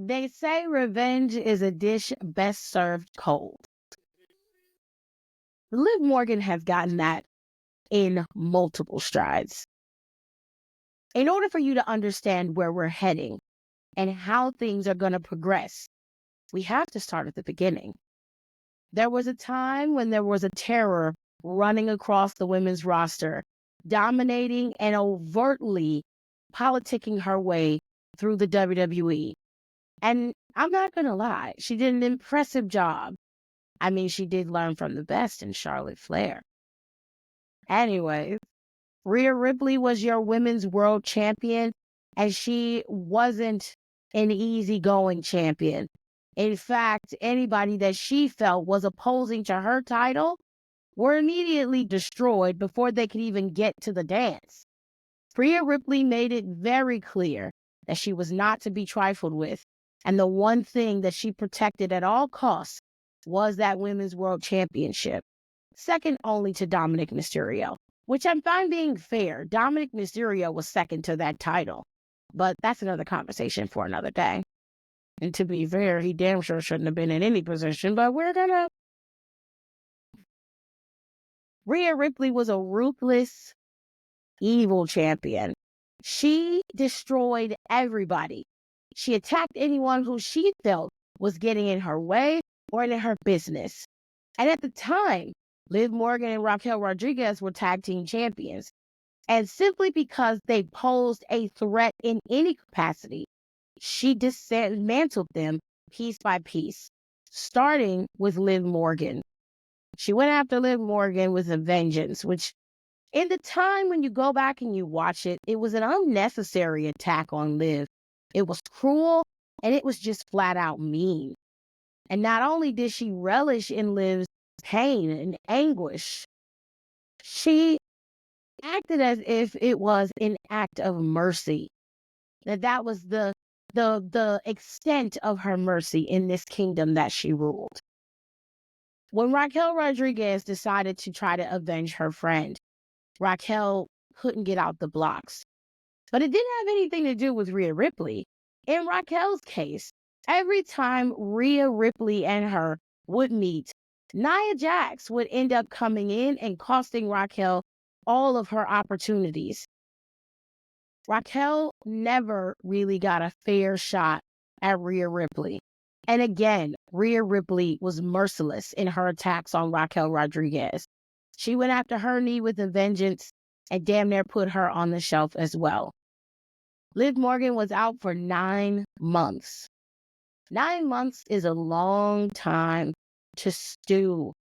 They say revenge is a dish best served cold. Liv Morgan has gotten that in multiple strides. In order for you to understand where we're heading and how things are going to progress, we have to start at the beginning. There was a time when there was a terror running across the women's roster, dominating and overtly politicking her way through the WWE. And I'm not going to lie, she did an impressive job. I mean, she did learn from the best in Charlotte Flair. Anyways, Rhea Ripley was your women's world champion, and she wasn't an easygoing champion. In fact, anybody that she felt was opposing to her title were immediately destroyed before they could even get to the dance. Rhea Ripley made it very clear that she was not to be trifled with, and the one thing that she protected at all costs was that Women's World Championship, second only to Dominic Mysterio, which I find being fair. Dominic Mysterio was second to that title, but that's another conversation for another day. And to be fair, he damn sure shouldn't have been in any position, but Rhea Ripley was a ruthless, evil champion. She destroyed everybody. She attacked anyone who she felt was getting in her way or in her business. And at the time, Liv Morgan and Raquel Rodriguez were tag team champions. And simply because they posed a threat in any capacity, she dismantled them piece by piece, starting with Liv Morgan. She went after Liv Morgan with a vengeance, which in the time when you go back and you watch it, it was an unnecessary attack on Liv. It was cruel and it was just flat out mean. And not only did she relish in Liv's pain and anguish, she acted as if it was an act of mercy. That was the extent of her mercy in this kingdom that she ruled. When Raquel Rodriguez decided to try to avenge her friend, Raquel couldn't get out the blocks. But it didn't have anything to do with Rhea Ripley. In Raquel's case, every time Rhea Ripley and her would meet, Nia Jax would end up coming in and costing Raquel all of her opportunities. Raquel never really got a fair shot at Rhea Ripley. And again, Rhea Ripley was merciless in her attacks on Raquel Rodriguez. She went after her knee with a vengeance and damn near put her on the shelf as well. Liv Morgan was out for 9 months. 9 months is a long time to stew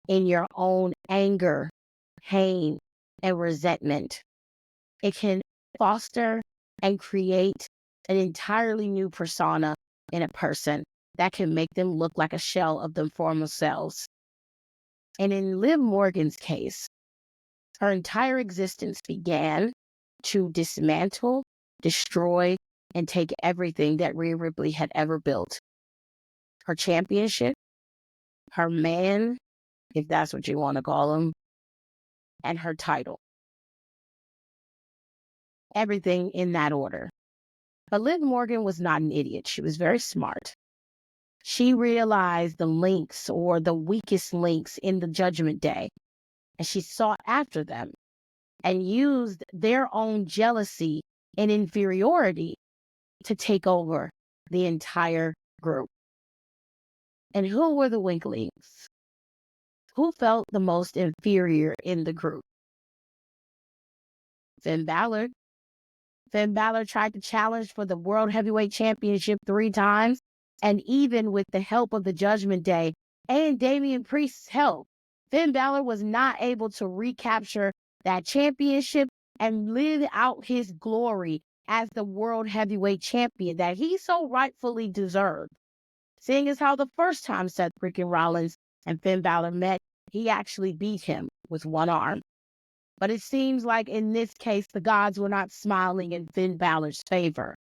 in your own anger, pain, and resentment. It can foster and create an entirely new persona in a person that can make them look like a shell of their former selves. And in Liv Morgan's case, her entire existence began to dismantle, destroy, and take everything that Rhea Ripley had ever built. Her championship, her man, if that's what you want to call him, and her title. Everything in that order. But Liv Morgan was not an idiot. She was very smart. She realized the links or the weakest links in the Judgment Day, and she sought after them and used their own jealousy and inferiority to take over the entire group. And who were the weaklings? Who felt the most inferior in the group? Finn Balor. Finn Balor tried to challenge for the World Heavyweight Championship 3 times, and even with the help of the Judgment Day and Damian Priest's help, Finn Balor was not able to recapture that championship and live out his glory as the World Heavyweight Champion that he so rightfully deserved. Seeing as how the first time Seth freaking Rollins and Finn Balor met, he actually beat him with one arm. But it seems like in this case, the gods were not smiling in Finn Balor's favor.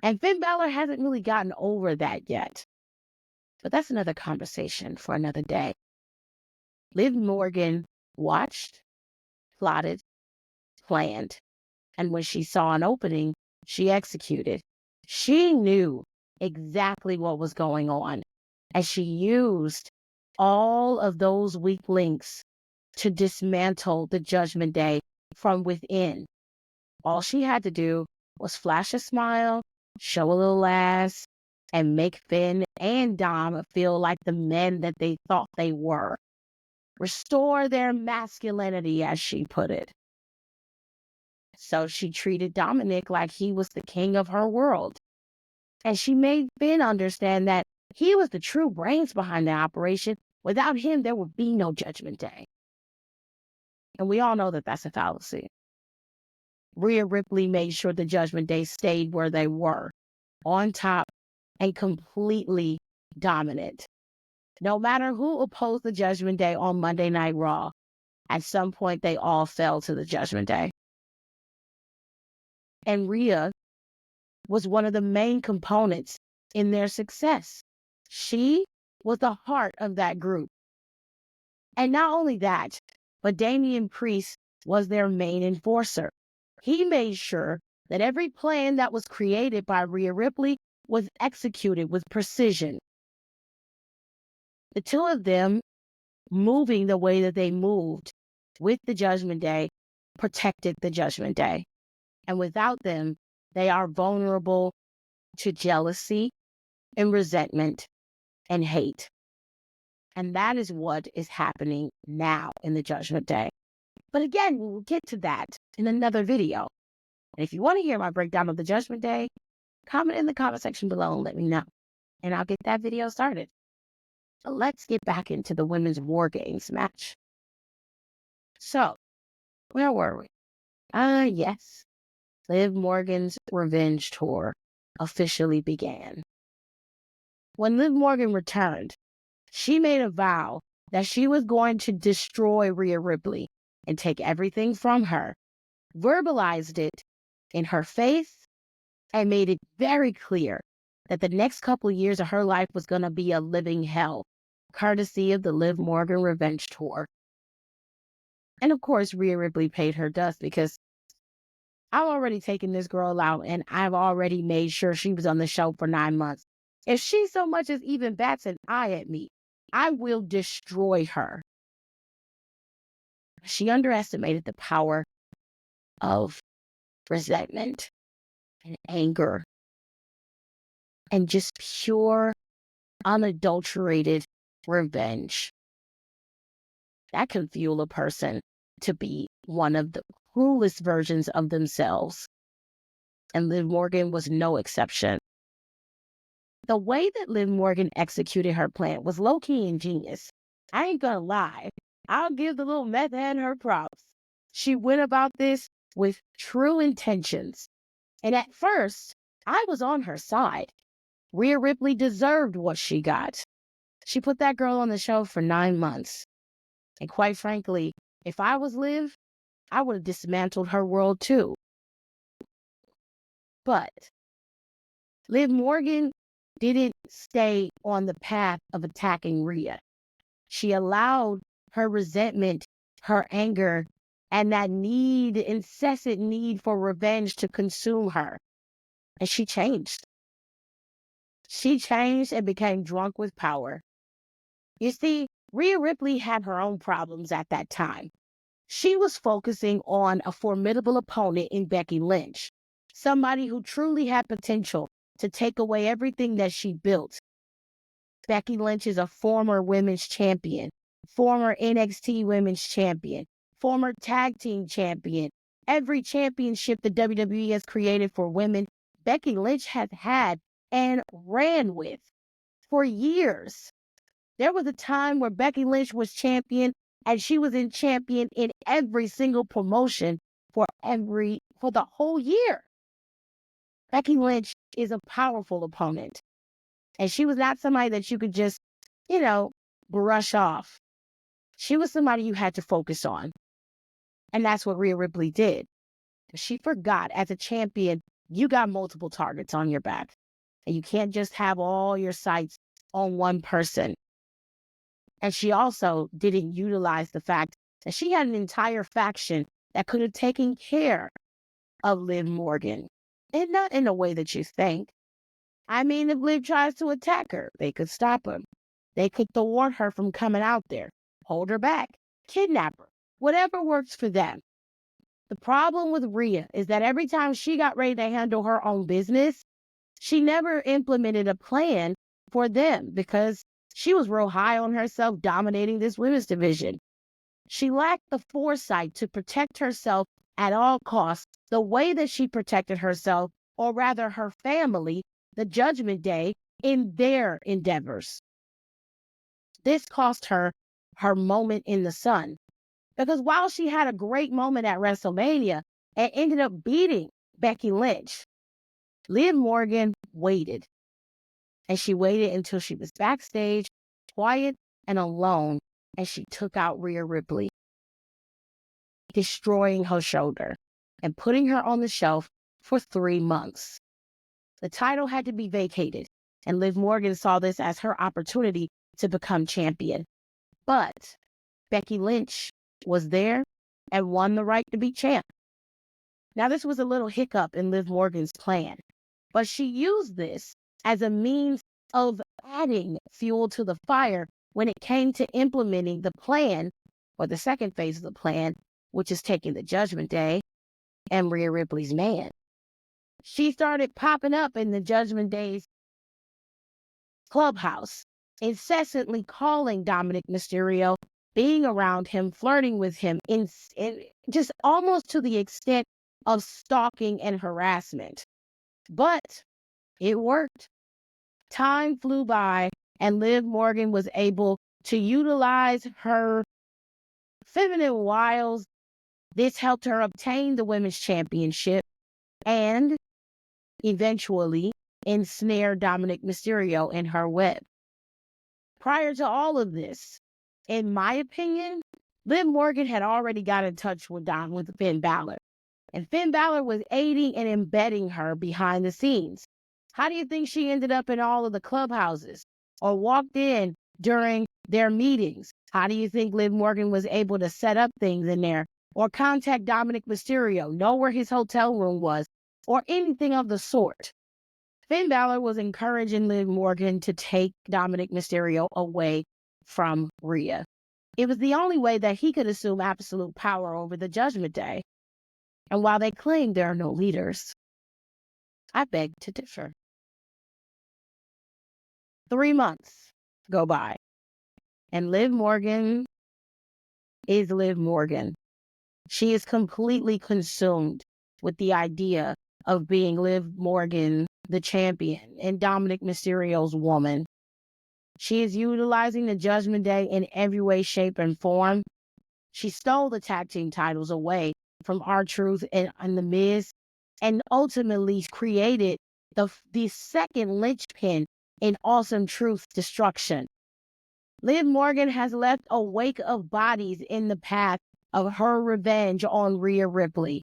And Finn Balor hasn't really gotten over that yet. But that's another conversation for another day. Liv Morgan watched, plotted, planned, and when she saw an opening, she executed. She knew exactly what was going on, and she used all of those weak links to dismantle the Judgment Day from within. All she had to do was flash a smile, show a little ass, and make Finn and Dom feel like the men that they thought they were. Restore their masculinity, as she put it. So she treated Dominic like he was the king of her world. And she made Finn understand that he was the true brains behind the operation. Without him, there would be no Judgment Day. And we all know that that's a fallacy. Rhea Ripley made sure the Judgment Day stayed where they were, on top and completely dominant. No matter who opposed the Judgment Day on Monday Night Raw, at some point they all fell to the Judgment Day. And Rhea was one of the main components in their success. She was the heart of that group. And not only that, but Damian Priest was their main enforcer. He made sure that every plan that was created by Rhea Ripley was executed with precision. The two of them moving the way that they moved with the Judgment Day protected the Judgment Day. And without them, they are vulnerable to jealousy and resentment and hate. And that is what is happening now in the Judgment Day. But again, we'll get to that in another video. And if you want to hear my breakdown of the Judgment Day, comment in the comment section below and let me know. And I'll get that video started. So let's get back into the women's WarGames match. So, where were we? Yes. Liv Morgan's revenge tour officially began. When Liv Morgan returned, she made a vow that she was going to destroy Rhea Ripley and take everything from her, verbalized it in her face, and made it very clear that the next couple of years of her life was going to be a living hell, courtesy of the Liv Morgan revenge tour. And of course, Rhea Ripley paid her dust because I've already taken this girl out and I've already made sure she was on the show for 9 months. If she so much as even bats an eye at me, I will destroy her. She underestimated the power of resentment and anger and just pure, unadulterated revenge. That can fuel a person to be one of the cruelest versions of themselves. And Liv Morgan was no exception. The way that Liv Morgan executed her plan was low-key ingenious. I ain't gonna lie. I'll give the little meth head her props. She went about this with true intentions. And at first, I was on her side. Rhea Ripley deserved what she got. She put that girl on the show for 9 months. And quite frankly, if I was Liv, I would have dismantled her world too. But Liv Morgan didn't stay on the path of attacking Rhea. She allowed her resentment, her anger, and that incessant need for revenge to consume her. And she changed. She changed and became drunk with power. You see, Rhea Ripley had her own problems at that time. She was focusing on a formidable opponent in Becky Lynch, somebody who truly had potential to take away everything that she built. Becky Lynch is a former women's champion, former NXT women's champion, former tag team champion. Every championship the WWE has created for women, Becky Lynch has had and ran with for years. There was a time where Becky Lynch was champion and she was in champion in every single promotion for the whole year. Becky Lynch is a powerful opponent. And she was not somebody that you could just, brush off. She was somebody you had to focus on. And that's what Rhea Ripley did. She forgot, as a champion, you got multiple targets on your back. And you can't just have all your sights on one person. And she also didn't utilize the fact that she had an entire faction that could have taken care of Liv Morgan. And not in the way that you think. I mean, if Liv tries to attack her, they could stop him. They could thwart her from coming out there, hold her back, kidnap her, whatever works for them. The problem with Rhea is that every time she got ready to handle her own business, she never implemented a plan for them because she was real high on herself dominating this women's division. She lacked the foresight to protect herself at all costs, the way that she protected herself, or rather her family, the Judgment Day, in their endeavors. This cost her her moment in the sun. Because while she had a great moment at WrestleMania and ended up beating Becky Lynch, Liv Morgan waited. And she waited until she was backstage, quiet and alone, and she took out Rhea Ripley, destroying her shoulder and putting her on the shelf for 3 months. The title had to be vacated, and Liv Morgan saw this as her opportunity to become champion. But Becky Lynch was there and won the right to be champ. Now, this was a little hiccup in Liv Morgan's plan, but she used this as a means of adding fuel to the fire when it came to implementing the plan, or the second phase of the plan, which is taking the Judgment Day and Rhea Ripley's man. She started popping up in the Judgment Day's clubhouse, incessantly calling Dominic Mysterio, being around him, flirting with him, in just almost to the extent of stalking and harassment. But it worked. Time flew by, and Liv Morgan was able to utilize her feminine wiles. This helped her obtain the women's championship and eventually ensnare Dominic Mysterio in her web. Prior to all of this, in my opinion, Liv Morgan had already got in touch with Finn Balor. And Finn Balor was aiding and embedding her behind the scenes. How do you think she ended up in all of the clubhouses or walked in during their meetings? How do you think Liv Morgan was able to set up things in there or contact Dominic Mysterio, know where his hotel room was, or anything of the sort? Finn Balor was encouraging Liv Morgan to take Dominic Mysterio away from Rhea. It was the only way that he could assume absolute power over the Judgment Day. And while they claim there are no leaders, I beg to differ. 3 months go by, and Liv Morgan is Liv Morgan. She is completely consumed with the idea of being Liv Morgan, the champion, and Dominic Mysterio's woman. She is utilizing the Judgment Day in every way, shape, and form. She stole the tag team titles away from R-Truth and The Miz, and ultimately created the second linchpin in Awesome Truth's destruction. Liv Morgan has left a wake of bodies in the path of her revenge on Rhea Ripley.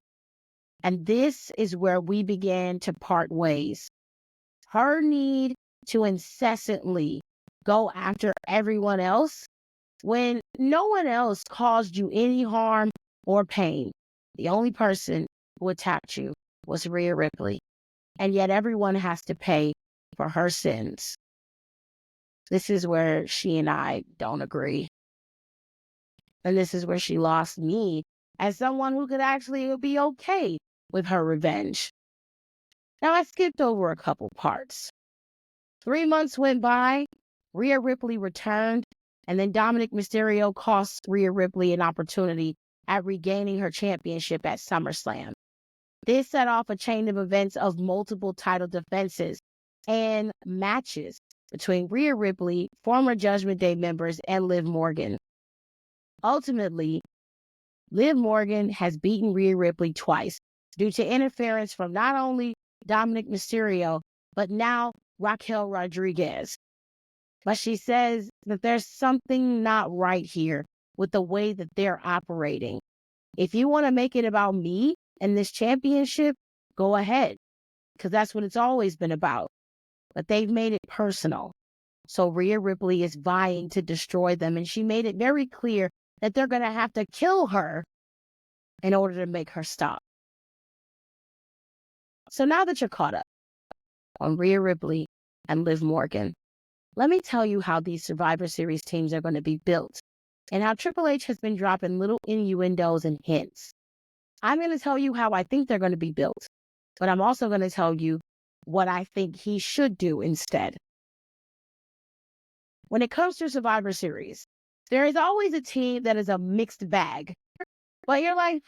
And this is where we began to part ways. Her need to incessantly go after everyone else when no one else caused you any harm or pain. The only person who attacked you was Rhea Ripley. And yet everyone has to pay for her sins. This is where she and I don't agree. And this is where she lost me as someone who could actually be okay with her revenge. Now, I skipped over a couple parts. 3 months went by, Rhea Ripley returned, and then Dominic Mysterio cost Rhea Ripley an opportunity at regaining her championship at SummerSlam. This set off a chain of events of multiple title defenses and matches between Rhea Ripley, former Judgment Day members, and Liv Morgan. Ultimately, Liv Morgan has beaten Rhea Ripley twice due to interference from not only Dominic Mysterio, but now Raquel Rodriguez. But she says that there's something not right here with the way that they're operating. If you want to make it about me and this championship, go ahead, because that's what it's always been about. But they've made it personal. So Rhea Ripley is vying to destroy them, and she made it very clear that they're going to have to kill her in order to make her stop. So now that you're caught up on Rhea Ripley and Liv Morgan, let me tell you how these Survivor Series teams are going to be built and how Triple H has been dropping little innuendos and hints. I'm going to tell you how I think they're going to be built, but I'm also going to tell you what I think he should do instead. When it comes to Survivor Series, there is always a team that is a mixed bag, but you're like,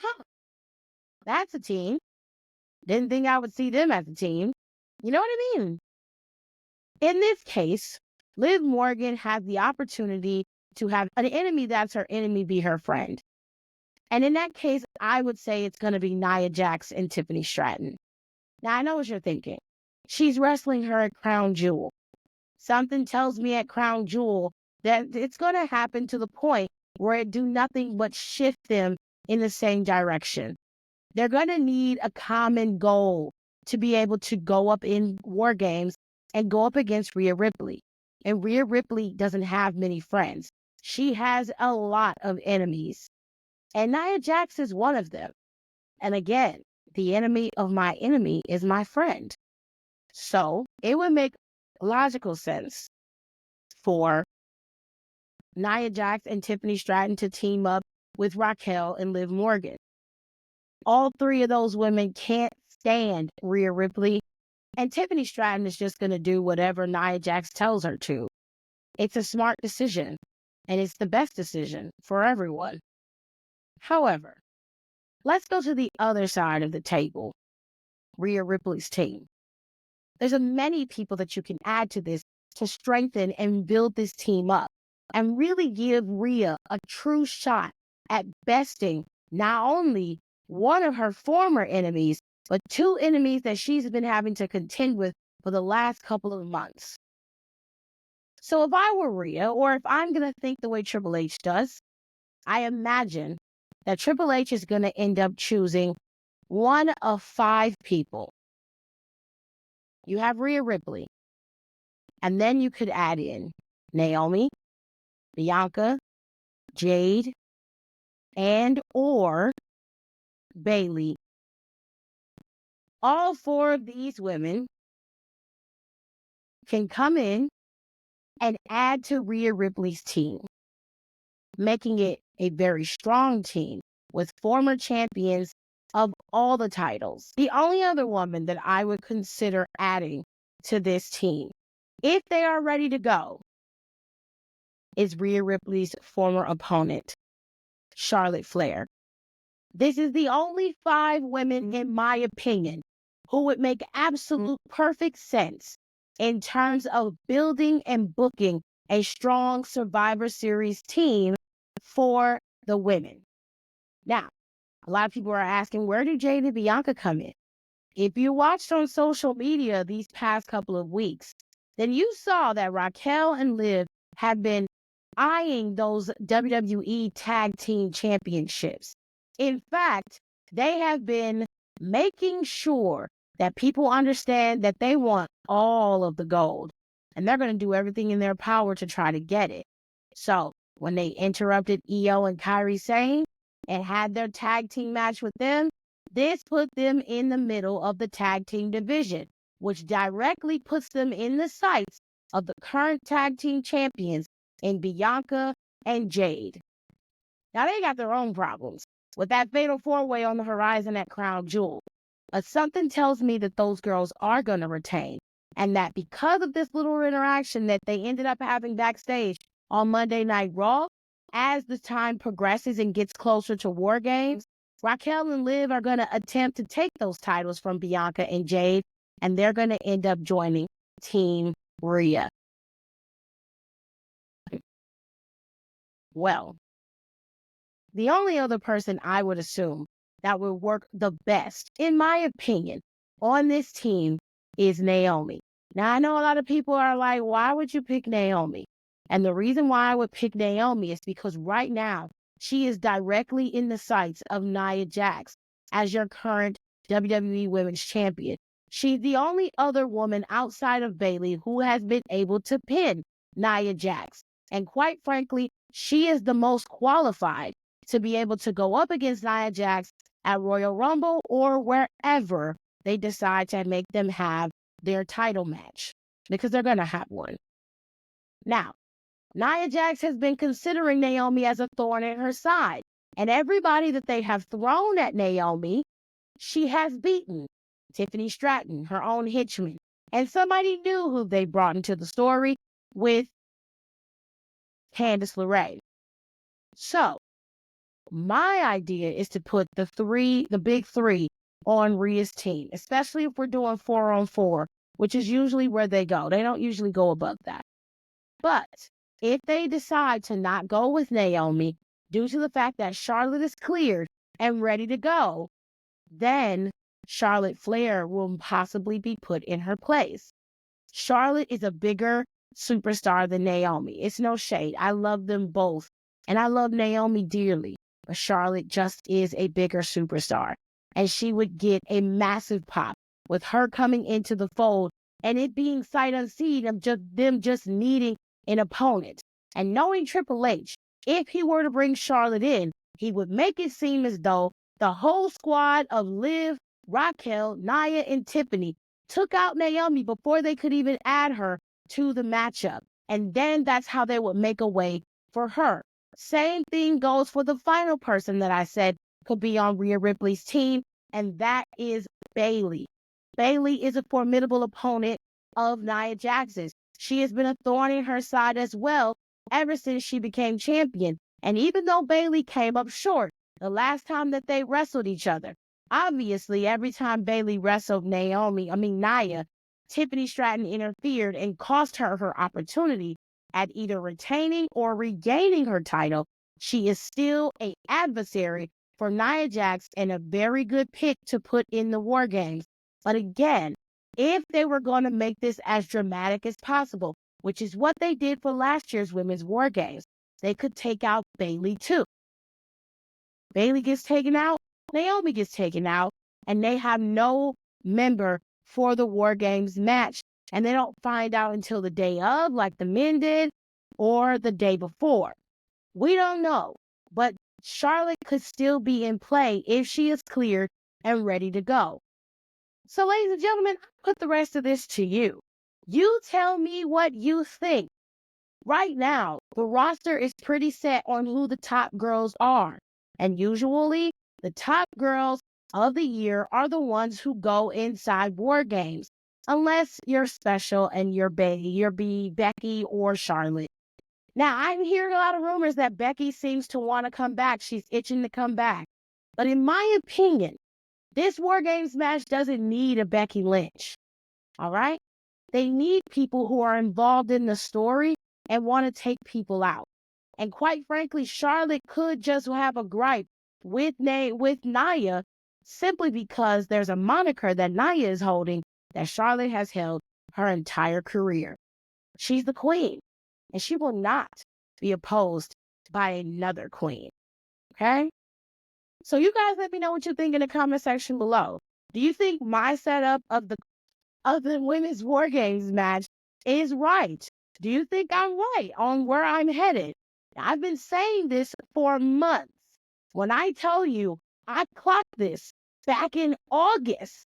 that's a team. Didn't think I would see them as a team. You know what I mean? In this case, Liv Morgan has the opportunity to have an enemy that's her enemy be her friend. And in that case, I would say it's going to be Nia Jax and Tiffany Stratton. Now, I know what you're thinking. She's wrestling her at Crown Jewel. Something tells me at Crown Jewel that it's going to happen to the point where it do nothing but shift them in the same direction. They're going to need a common goal to be able to go up in WarGames and go up against Rhea Ripley. And Rhea Ripley doesn't have many friends. She has a lot of enemies. And Nia Jax is one of them. And again, the enemy of my enemy is my friend. So it would make logical sense for Nia Jax and Tiffany Stratton to team up with Raquel and Liv Morgan. All three of those women can't stand Rhea Ripley, and Tiffany Stratton is just going to do whatever Nia Jax tells her to. It's a smart decision, and it's the best decision for everyone. However, let's go to the other side of the table, Rhea Ripley's team. There's many people that you can add to this to strengthen and build this team up and really give Rhea a true shot at besting not only one of her former enemies, but two enemies that she's been having to contend with for the last couple of months. So if I were Rhea, or if I'm going to think the way Triple H does, I imagine that Triple H is going to end up choosing one of 5 people. You have Rhea Ripley, and then you could add in Naomi, Bianca, Jade, and or Bayley. All 4 of these women can come in and add to Rhea Ripley's team, making it a very strong team with former champions of all the titles. The only other woman that I would consider adding to this team, if they are ready to go, is Rhea Ripley's former opponent, Charlotte Flair. This is the only 5 women, in my opinion, who would make absolute perfect sense in terms of building and booking a strong Survivor Series team for the women. Now, a lot of people are asking, where do Jade and Bianca come in? If you watched on social media these past couple of weeks, then you saw that Raquel and Liv have been eyeing those WWE Tag Team Championships. In fact, they have been making sure that people understand that they want all of the gold, and they're going to do everything in their power to try to get it. So when they interrupted Io and Kairi Sane and had their tag team match with them, this put them in the middle of the tag team division, which directly puts them in the sights of the current tag team champions in Bianca and Jade. Now, they got their own problems with that fatal 4-way on the horizon at Crown Jewel. But something tells me that those girls are going to retain, and that because of this little interaction that they ended up having backstage on Monday Night Raw, as the time progresses and gets closer to WarGames, Raquel and Liv are going to attempt to take those titles from Bianca and Jade, and they're going to end up joining Team Rhea. Well, the only other person I would assume that would work the best, in my opinion, on this team is Naomi. Now, I know a lot of people are like, why would you pick Naomi? And the reason why I would pick Naomi is because right now, she is directly in the sights of Nia Jax as your current WWE Women's Champion. She's the only other woman outside of Bayley who has been able to pin Nia Jax. And quite frankly, she is the most qualified to be able to go up against Nia Jax at Royal Rumble or wherever they decide to make them have their title match because they're going to have one. Now, Nia Jax has been considering Naomi as a thorn in her side, and everybody that they have thrown at Naomi, she has beaten. Tiffany Stratton, her own henchman, and somebody new who they brought into the story with Candice LeRae. So, my idea is to put the big three on Rhea's team, especially if we're doing 4-on-4, which is usually where they go. They don't usually go above that. But if they decide to not go with Naomi due to the fact that Charlotte is cleared and ready to go, then Charlotte Flair will possibly be put in her place. Charlotte is a bigger superstar than Naomi. It's no shade. I love them both. And I love Naomi dearly. But Charlotte just is a bigger superstar. And she would get a massive pop with her coming into the fold and it being sight unseen of them just needing an opponent. And knowing Triple H, if he were to bring Charlotte in, he would make it seem as though the whole squad of Liv, Raquel, Nia, and Tiffany took out Naomi before they could even add her to the matchup. And then that's how they would make a way for her. Same thing goes for the final person that I said could be on Rhea Ripley's team, and that is Bayley. Bayley is a formidable opponent of Nia Jax's. She has been a thorn in her side as well ever since she became champion. And even though Bayley came up short the last time that they wrestled each other, obviously every time Bayley wrestled Nia, Tiffany Stratton interfered and cost her her opportunity at either retaining or regaining her title. She is still an adversary for Nia Jax and a very good pick to put in the WarGames. But again, if they were going to make this as dramatic as possible, which is what they did for last year's Women's WarGames, they could take out Bayley too. Bayley gets taken out, Naomi gets taken out, and they have no member for the WarGames match. And they don't find out until the day of, like the men did, or the day before. We don't know, but Charlotte could still be in play if she is cleared and ready to go. So, ladies and gentlemen, I put the rest of this to you. You tell me what you think. Right now, the roster is pretty set on who the top girls are. And usually, the top girls of the year are the ones who go inside WarGames. Unless you're special and you're Becky or Charlotte. Now, I'm hearing a lot of rumors that Becky seems to want to come back. She's itching to come back. But in my opinion, this WarGames match doesn't need a Becky Lynch. All right? They need people who are involved in the story and want to take people out. And quite frankly, Charlotte could just have a gripe with Nia simply because there's a moniker that Nia is holding that Charlotte has held her entire career. She's the queen, and she will not be opposed by another queen. Okay? So you guys let me know what you think in the comment section below. Do you think my setup of the women's WarGames match is right? Do you think I'm right on where I'm headed? I've been saying this for months. When I tell you, I clocked this back in August.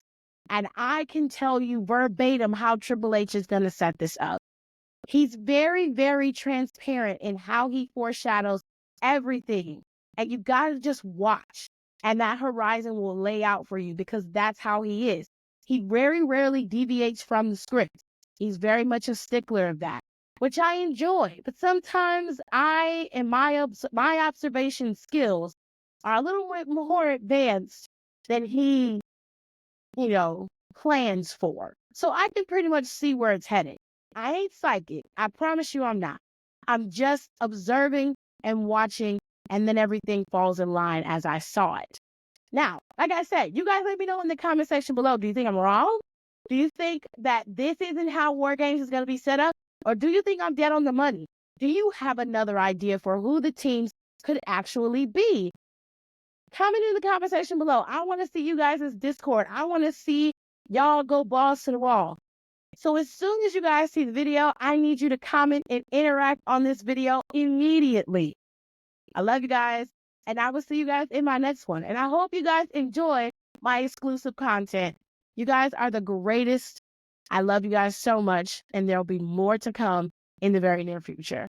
And I can tell you verbatim how Triple H is going to set this up. He's very, very transparent in how he foreshadows everything. And you got to just watch. And that horizon will lay out for you because that's how he is. He very rarely deviates from the script. He's very much a stickler of that, which I enjoy. But sometimes my observation skills are a little bit more advanced than he plans for. So I can pretty much see where it's headed. I ain't psychic. I promise you I'm not. I'm just observing and watching, and then everything falls in line as I saw it. Now, like I said, you guys let me know in the comment section below. Do you think I'm wrong? Do you think that this isn't how WarGames is going to be set up? Or do you think I'm dead on the money? Do you have another idea for who the teams could actually be? Comment in the comment section below. I want to see you guys' Discord. I want to see y'all go balls to the wall. So as soon as you guys see the video, I need you to comment and interact on this video immediately. I love you guys, and I will see you guys in my next one. And I hope you guys enjoy my exclusive content. You guys are the greatest. I love you guys so much, and there'll be more to come in the very near future.